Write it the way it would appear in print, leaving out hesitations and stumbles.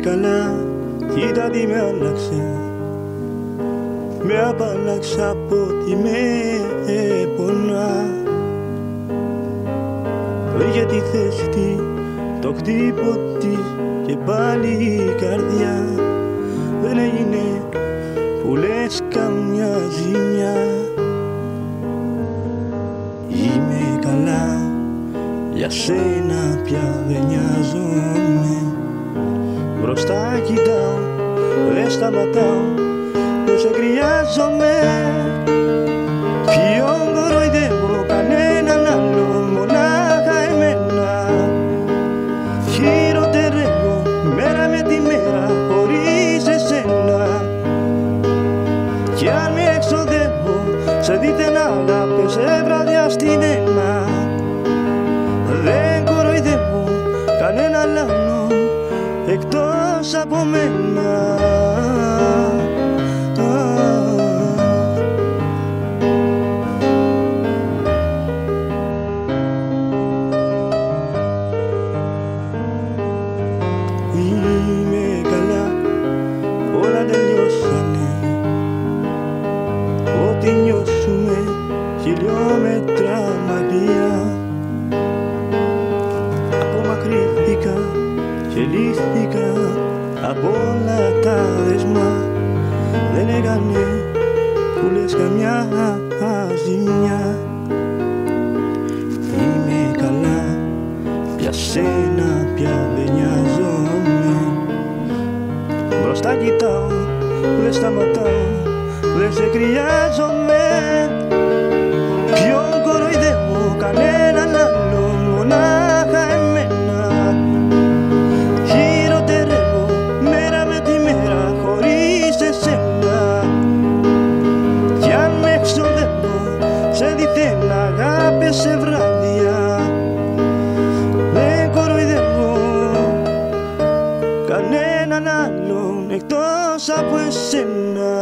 καλά, κοίτα τι με άλλαξε. Με απαλλάξε από ό,τι με πονά. Το είχε τη θέση της, το χτύπο της και πάλι η καρδιά. Δεν έγινε που λες καμιά ζημιά. Είμαι καλά, για σένα πια δεν νοιάζομαι. Μπροστά κοιτάω, δεν σταματάω, δεν σε χρειάζομαι. Ποιον κοροϊδεύω, κανέναν άλλο, μονάχα εμένα. Χειροτερεύω μέρα με τη μέρα χωρίς εσένα. Κι αν με εξοδεύω σε δίθεν αγάπες, σε βράδια στη βένα. Δεν κοροϊδεύω κανέναν άλλο εκτός από μένα. Είμαι καλά, όλα τελειώσανε. Ό,τι νιώσουμε χιλιόμετρα μακριά. Απομακρύνθηκα και λύθηκα από όλα τα δεσμά. Δεν έκανε που λες καμιά ζημιά. Είμαι καλά, για σένα πια δεν νοιάζομαι. Μπροστά κοιτάω, δεν σταματάω, δεν σε χρειάζομαι. Ποιον κοροϊδεύω, κανέναν άλλο, μονάχα εμένα. Χειροτερεύω μέρα με τη μέρα χωρίς εσένα. Κι αν με εξοδεύω σε δίθεν αγάπες, σε βράδια. Δεν κοροϊδεύω κανέναν άλλον εκτός από εσένα.